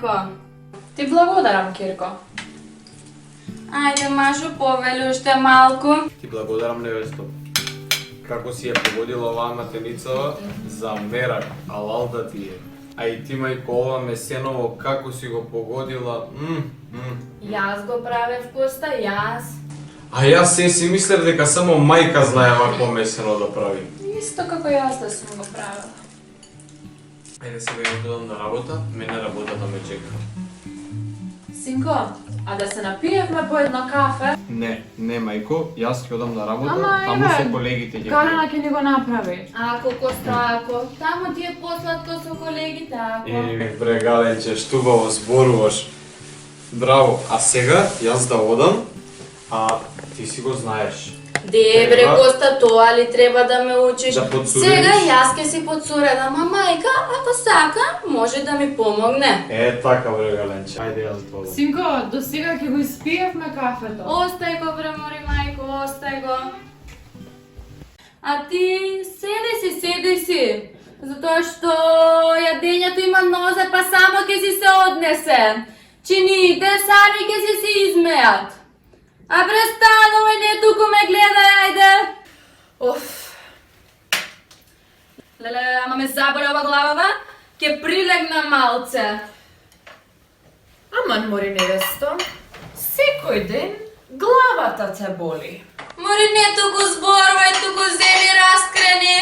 мајко. Ти благодарам, Кирко. Ајде, Машо, повели уште малку. Ти благодарам, невесто. Како си ја погодила оваа матеница, за мерак, алал да ти е. А и ти, мајко, ова месеново, како си го погодила, Јас го правев Коста, јас. А јас се си мислев дека само мајка знае вакво месено да прави. Исто како јас да сум го правила. Ајде сега ја додам на работа, мене работата ме чека. Синко, а да се напиевме по едно кафе? Не, мајко, јас ќе одам на работа, Ама, таму еве, со колегите ќе Карена ќе ни го направи. Ако, Коста, ако. Таму ти е посладко со колегите, ако. Бре, Галенче, штубаво зборуваш. Браво, а сега јас да одам, а ти си го знаеш. Дебре, Треба Коста, тоа ли треба да ме учиш? да подсуредиш. Сега јас ке си подсуредам, а мајка, ако сака, може да ми помогне. Така, бре, Галенче. Ајде јас да одам. Синко, до сега ќе го испиевме кафето. Остај го, бремори, мајко, остај го. А ти, седи си. Затоа што јадењето има нозе, па само ке си се однесе. Чиниите сами ке си се измеат. А престанувај, не туку ме гледај, ајде. Оф. Леле, ама ме заболи ова главава, ке прилегна малце. Аман, мори невесто, секој ден главата те боли. Мори, не туку зборувај, туку земи раскрени.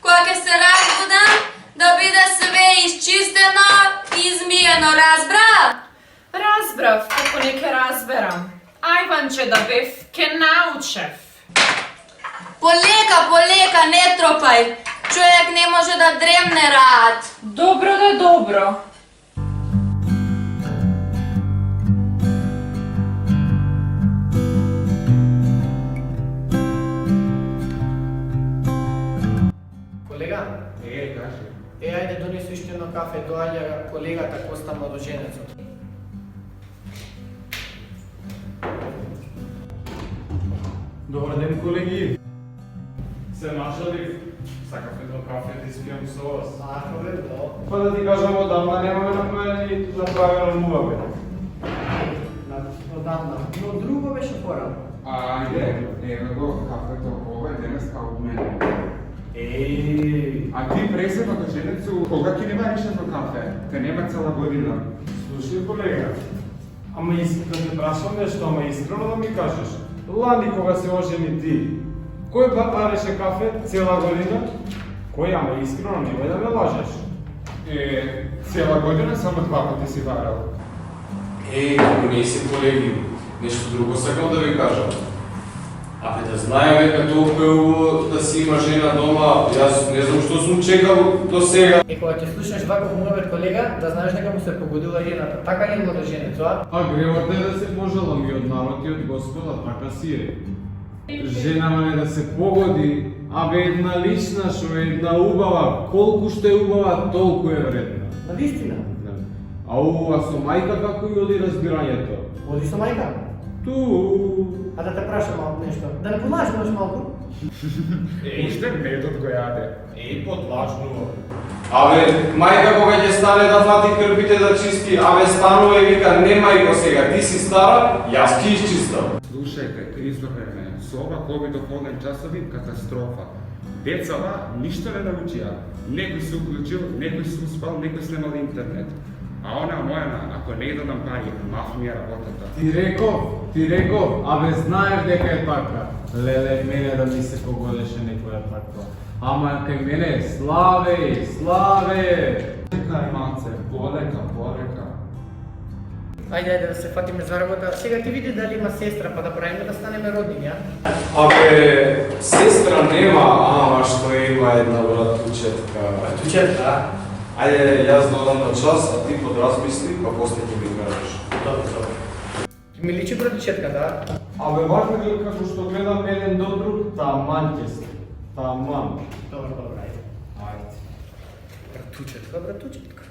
Кога ќе се разбудам, да биде све изчистено и измиено, разбра? Разбрав, како не ке разберам. Ајванче да бев, ке научев. Полека, не тропај. Човек не може да дремне рад. Добро да добро. Колега, Кажи. ајде донеси уште едно кафе, доаѓа колегата Коста Младоженецот. Добар ден, колеги. Се нашали? Сакав едно кафе да испијам со вас. Ако бе, Па да ти кажам, одамна немаме направено муваме. одамна. Но друго беше порано. Ајде, еве го кафето, ова е денеска од мене. Еј, А ти пресема до женецу, кога ќе нема решено кафе? Те нема цела година. Слушай, колега, ама да те прашам нешто, ама искрено да ми кажеш. Лани кога се ожени ти, кој пареше кафе цела година? Кој, ама искрено, немој да ме лажеш. Цела година само 2 пати си барал. ако не си колеги, нешто друго сакам да ви кажам. Абе да знае дека толку е убаво да си има жена дома, јас не знам што сум чекал до сега. И кога ќе слушаш ваков муавет, колега, да знаеш дека му се погодила едната. Така не Младоженец, а? А гревот е да се пожалам и од народ и од Господа, така си е. Женама не да се погоди, абе една лична шо е една убава, колку што е убава, толку е вредна. Навистина. Ау, а со мајка како и оди разбирањето? Оди со мајка. Ту. А да те прашам малку нешто. Да не подлажнуваш малку? Уште медот го јаде. Подлажнува. Абе, мајка кога ќе стане да фати крпите да чисти, абе станува и вика, не мајко сега, ти си стара, јас ќе изчистам. Слушајте, Кристофер ме, со ова ковидов онлайн часови катастрофа. Децава ништо не научија. Некој се уклучил, некој се успал, некој снемал интернет. А она мојана, ако не дадам пари, маф ми е работата. Ти реков, абе знаев дека е така. Леле, мене да ми се погодеше некоја таква. Ама кај мене, славе! Чекај малце, полека. Ајде да се фатиме за работа. Сега ти види дали има сестра, па да правиме да станеме роднини, а? Абе, сестра нема, ама што има една братучетка. Братучетка? Ајде, јас додам на час, а ти подразмисли, па после ќе ми кажеш. Добро. Ми личи братучетка, да? Абе, важно е како што гледам еден до друг, таман ќе се. Таман. Добро, ајде. Ајде. Братучетка.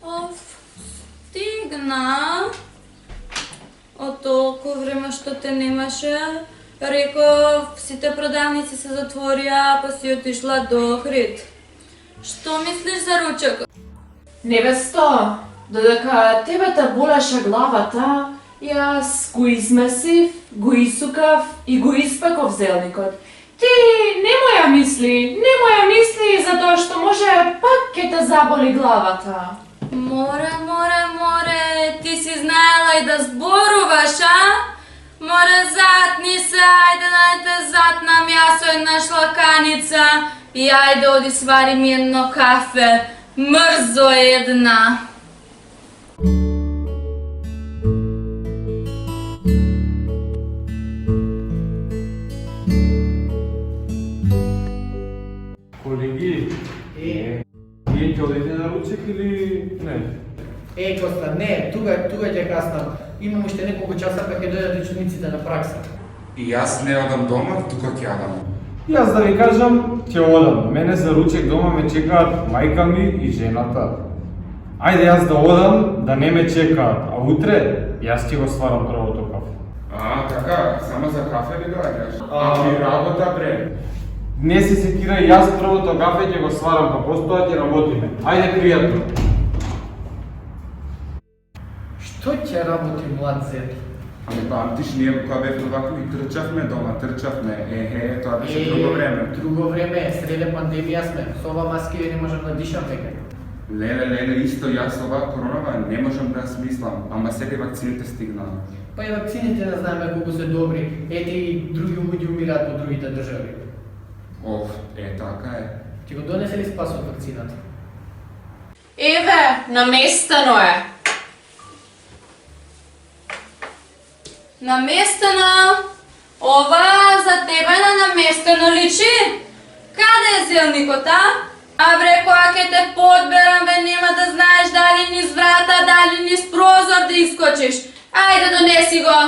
Оф, стигна. Од толку време што те немаше, Реков, сите продавници се затворија, па си отишла до Охрид. Што мислиш за ручек? Невесто, додека тебе те болеше главата, јас го измесив, го исукав и го испеков зелникот. Ти немоја мисли, затоа што може пак ќе те заболи главата. Море, ти си знаела и да зборуваш, а? Море, затни се, ајде најде зад на мясо една шлаканица и ајде оди свари ми едно кафе. Мрзо една. Колеги, вие ќе одите на ручек или не? Коста, не, тука ќе каснам. Имам уште неколку часа па ќе дојдат учениците на пракса. И јас не одам дома, тука ќе јадам. Јас да ви кажам, ќе одам. Мене за ручек дома ме чекаат мајка ми и жената. Ајде јас да одам, да не ме чекаат, а утре јас ќе го сварам првото кафе. Така, само за кафе ли доаѓаш? Ти работа, бре. Не се секирај, јас првото кафе ќе го сварам, па постоја ќе работиме. Ајде, пријатно. Што ќе работи млад зет? Ами памтиш, ние кога бевме вако и трчавме дома, тоа беше друго време. Друго време, среде пандемија сме. Со ова маски не можам да дишам веќе. Леле, исто јас ова коронава не можам да смислам, ама сега вакцините стигнаа. Па и вакцините не знаеме колку се добри. Ете и други луѓе умираат во другите држави. Така е. Ти го донесе ли спасот вакцината? Еве, наместено е. Наместено! Ова за тебе на наместено личи? Каде е зелникот, а? А бре, кога ќе те подберам, бе, нема да знаеш дали низ врата, дали низ прозор да искочиш. Ајде, донеси го!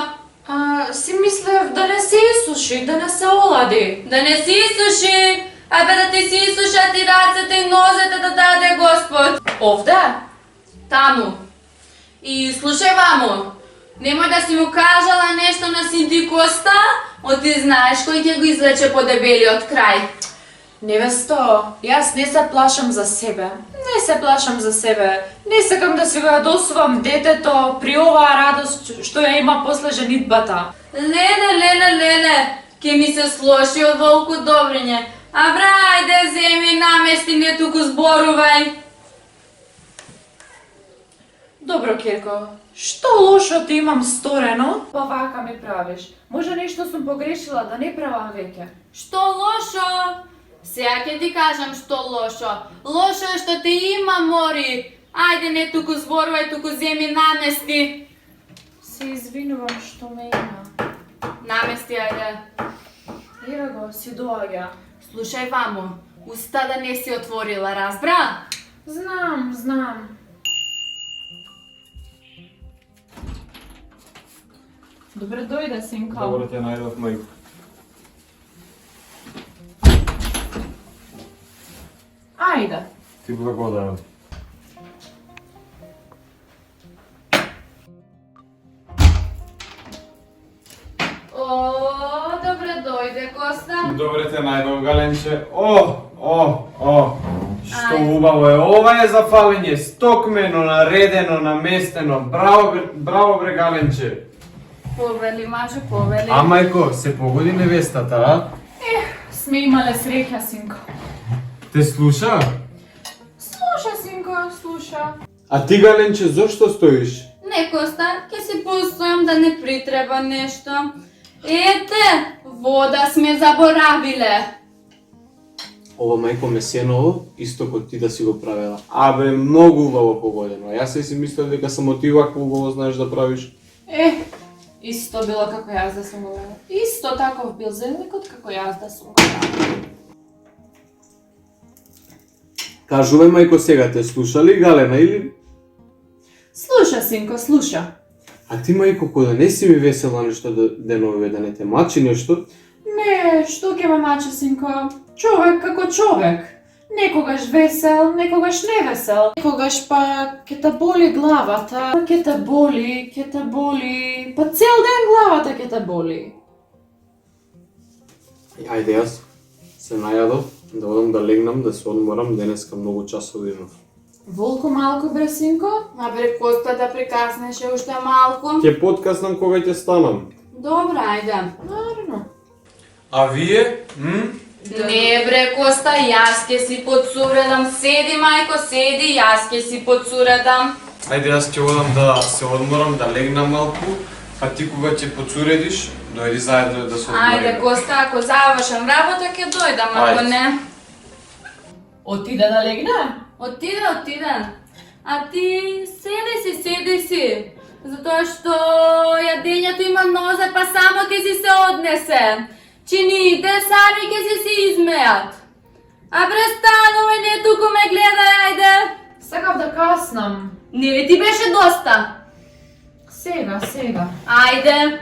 Си мислев да не се исуши, да не се олади. Да не си изсуши, абе да ти си изсушат и рацете и нозете да даде Господ. Овде? Таму. И слушај, мамо, немој да си му кажала нешто на синдикоста, од ти знаеш кој ќе го излече по дебелиот крај. Невесто, јас не се плашам за себе. Не сакам да си го јадосувам детето при оваа радост што ја има после женитбата. Леле, ке ми се слоши од волку добриње. А бра, ајде, земи, намести, не туку зборувај. Добро, Керко, што лошо ти имам сторено? Па вака ми правиш. Може нешто сум погрешила да не правам веќе. Што лошо? Сега ќе ти кажам што лошо. Лошо е што те има, мори. Ајде, не туку зборувај, туку земи, намести. Се извинувам што ме има. Намести, ајде. Еве го, си доаѓа. Слушај, вамо, уста да не си отворила, разбра? Знам. Добре дојде, синка. Добро те најдов, мајко. Ајде. Ти благодарам. Добре дојде, Коста. Добре те најдов, Галенче. Што убаво е. Ова е за фалење. Стокмено, наредено, наместено. Браво бре, Галенче. Повели, мажо, повели. А мајко, се погоди невестата, а? Сме имале среќа, синко. Те слуша? Слуша, синко, слуша. А ти, Галенче, зошто стоиш? Не, Коста, ќе си постојам да не притреба нешто. Ете, вода сме заборавиле. Ова мајко месеново, исто кој ти да си го правела. Абе, многу убаво погодено. Јас си мислев дека само ти вакво убаво знаеш да правиш. Исто било како јас да сум го правила. Исто таков бил зелникот како јас да сум го правила. Кажувај мајко сега, те слушали Галена или? Слуша, синко, слуша. А ти мајко, кој да не си ми весела нешто деновиве, да не те мачи нешто? Не, што ќе ме мачи, синко? Човек како човек. Некогаш весел, некогаш невесел. Некогаш па ќе те боли главата, ќе те боли. Па цел ден главата ќе те боли. Ајде јас се најадов да одам да легнам, да се одморам, денеска многу часови имав. Волку малку, бре, синко? А бре, Коста да прекаснеше уште малку. Ќе подкаснам кога ќе станам. Добра, ајде. Наравно. А вие? Не бре, Коста, јас ќе си подсуредам. Седи, мајко, седи, јас ќе си подсуредам. Ајде јас ќе одам да се одморам, да легнам малку, а ти кога ќе подсуредиш, дојди заедно да се одмориме. Ајде, Коста, ако завршам работа, ќе дојдам, ако Ајде. не. Отида да легне? Отида. А ти седи си. Затоа што јадењето има нозе, па само ќе си се однесе. Чините сами ќе си измеат. А бре, станувај, не туку ме гледај, ајде. Сакав да каснам. Не ли ти беше доста? Сега. Ајде.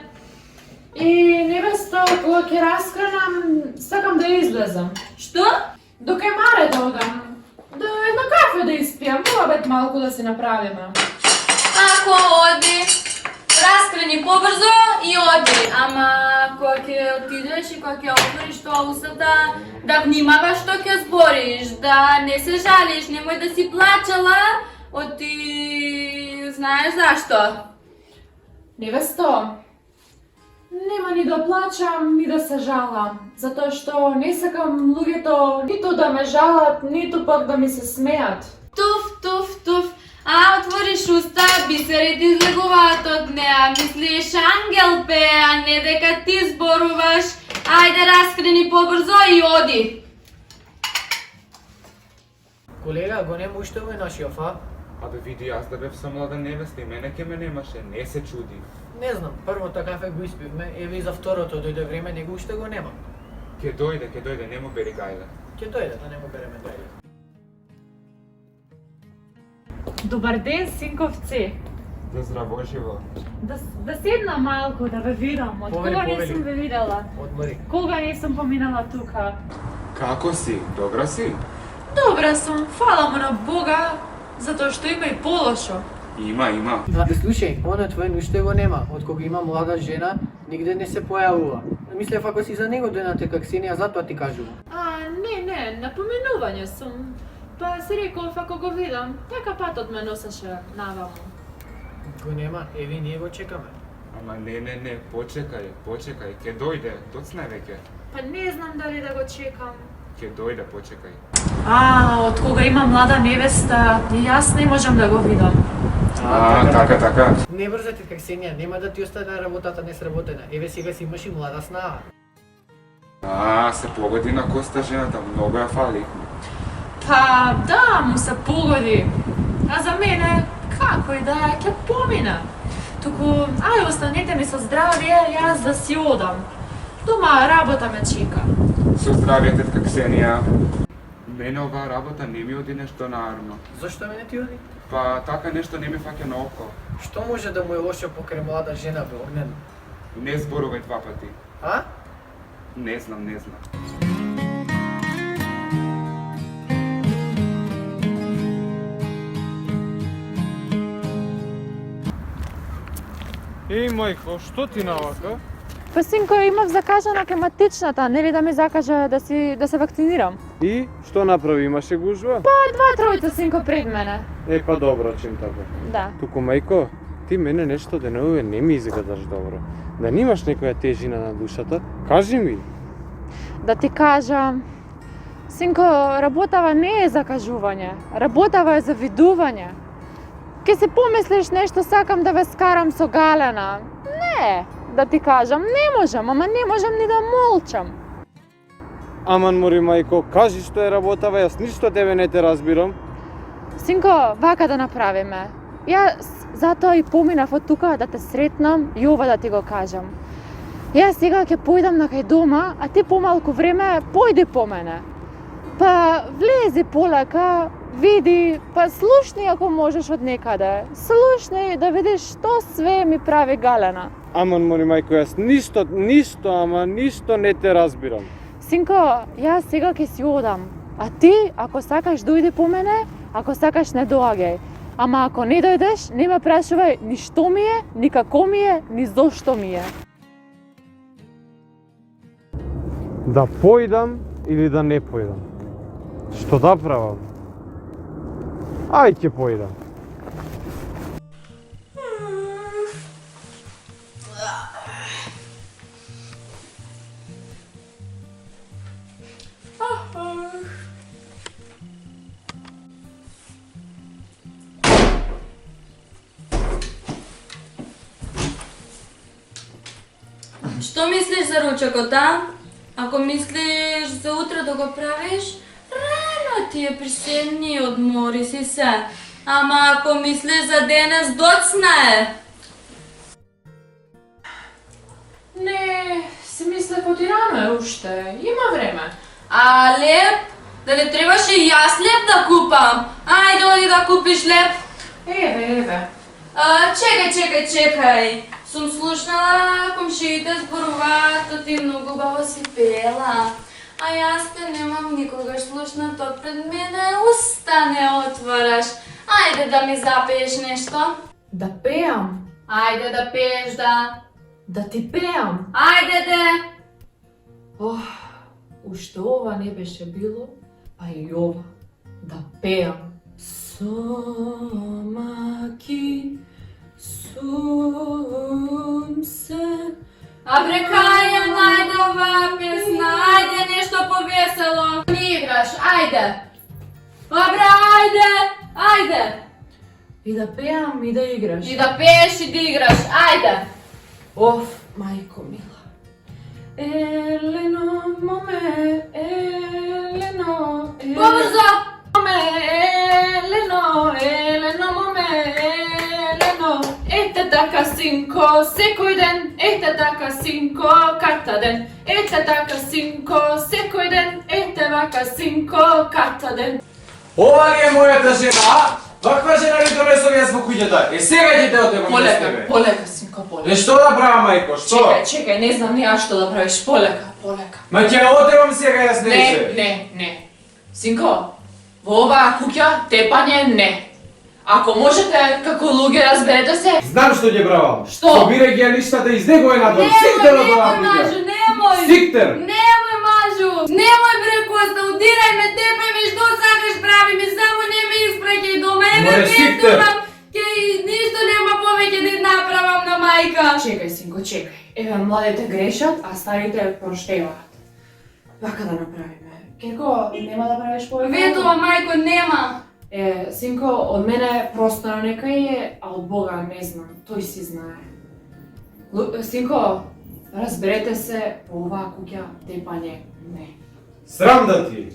И невесто, кога ќе раскранам, сакам да излезам. Што? До кајмаре да одам. Да едно кафе да испијам, муабет малку да си направиме. Ако оди, раскрани побрзо и оди. Ама кога ќе отидеш и кога ќе отвориш тоа устата, да внимаваш што ќе збориш, да не се жалиш, немој да си плачала, оти знаеш зашто. Невесто, нема ни да плачам, ни да се жалам, затоа што не сакам луѓето ниту да ме жалат, ниту пак да ми се смеат. Туф. А отвориш уста, бисерите излегуваат од неа. Мислиш ангел пее, а не дека ти зборуваш. Ајде, раскрени побрзо и оди. Колега, го нема уште овој нашиот, а? Абе види, јас да бев со млада невеста и мене ке ме немаше, не се чуди. Не знам, првото кафе го испивме, еве и за второто дојде време, него уште го нема. Ке дојде, не му бери гајле. Ќе дојде, да не му береме гајле. Добар ден, синковци. Да здраво живо. Да седна малку, да ве видам. Од кога не повели. сум ве видела? Одмори. Кога не сум поминала тука? Како си? Добра си? Добра сум, фала му на Бога, затоа што има и полошо. Има. Да, слушај, оно твој уште го нема. Од кога има млада жена, нигде не се појавува. Мислев ако си за него дојнате как Ксенија, затоа ти кажува. Не, напоменување сум. Па си реков, ако го видам, така патот ме носеше наваму. Го нема, еве ние го чекаме. Ама не, почекај, ке дојде, тоцна е веќе. Па не знам дали да го чекам. Ке дојде, почекај. Од кога има млада невеста, и јас не можам да го видам. Така. Не брзате как Ксенија, нема да ти остане работата несработена. Еве сега си имаш и млада снага. Се погоди на Коста жената, многу ја фали. Па да, му се погоди. А за мене, како и да е, ќе помина. Туку, останете ми со здравје, јас да си одам. Дома работа ме чека. Со здравје, тетка Ксенија. Мене оваа работа не ми оди нешто наарно. Зошто мене ти оди? Па така нешто не ми фаќа на око. Што може да му е лошо покрај млада жена, бе, Огнено? Не зборувај два пати. А? Не знам. Еј, мајко, што ти навака? Па синко, имав закажана ке матичната, нели да ми закаже да се вакцинирам. И што направи, имаше гужва? Два тројца синко пред мене. Па добро, чим така. Да. Туку мајко, ти мене нешто деневе не ми изгледаш добро. Да немаш некоја тежина на душата, кажи ми. Да ти кажам, синко, работава не е закажување, работава е за видување. Ке се помислиш нешто сакам да ве скарам со Галена. Не, да ти кажам, не можам ни да молчам. Аман мори мајко, кажи што е работава, јас ништо тебе не те разбирам. Синко, вака да направиме. Јас затоа и поминав од тука да те сретнам и ова да ти го кажам. Јас сега ќе појдам на кај дома, а ти помалку време појди по мене. Па влези полека, види, па слушни ако можеш од некаде. Слушни да видиш што све ми прави Галена. Аман мори мајко, јас ништо не те разбирам. Синко, јас сега ќе си одам. А ти, ако сакаш дојди по мене, ако сакаш не доаѓај. Ама ако не дојдеш, не ме прашувај ни што ми е, ни како ми е, ни зошто ми е. Да појдам или да не појдам? Што да правам? Ај ќе појдам. Што мислиш за ручекот, а? Ако мислиш за утре да го правиш, рано ти е приседни, одмори си се. Ама ако мислиш за денес, доцна е. Не, си мислев од и рано е уште. Има време. А леп? Дали требаше и јас леп да купам? Ајде, оди да купиш леп. Еве. Чекај. Сум слушнала комшиите зборуваат, а ти многу убаво си пеела. А јас те немам никогаш слушнато пред мене, уста не отвараш. Ајде да ми запееш нешто. Да пеам. Ајде да пееш, да. Да ти пеам. Ајде де. Ох, уште ова не беше било, па и ова. Да пеам. Сомаки, сум се. А прекајам, ајде оваа песна, ајде нешто повесело. Не играш, ајде. Добре, ајде. И да пеам и да играш. И да пееш и да играш, ајде. Оф, мајко мила. Елено, моме, Елено, Побрзо! Елено, моме, Елено. Ете така, синко, секој ден. Ете така, синко, карта ден. Ете така, синко, секој ден. Ете вака, синко, карта ден. Ова ли е мојата жена, а? Ваква жена ли донесов јас во куќата? Сега ќе те отебам без тебе. Полека, синко, полека. Што да правам, мајко, што? Чекај, не знам ни ја што да правиш. Полека. Ма ќе отебам сега јас не. Не. Синко, во оваа куќа тепање не. Ако можете, како луѓе, разберете се. Знам што ќе правам. Што? Собирај ги ја ништата и изнегој на дом. Сиктер од оваа Немој, куќа. Мажу, немој! Сиктер! Немој, Мажу! Немој, бре, Коста, удирај ме, тепај ме, што сакаш прави ми, само не ме испраќај дома, Море, Сиктер! Ништо нема повеќе да направам на мајка. Чекај, синко, чекај. Еве, младите грешат, а старите проштеваат. Вака да направиме. Керко, нема да правиш повеќе? Ветува, мајко, нема. Синко, од мене простора некај е, а од Бога не знам. Тој си знае. Синко, разберете се, по оваа куќа тепање не. Срам да ти!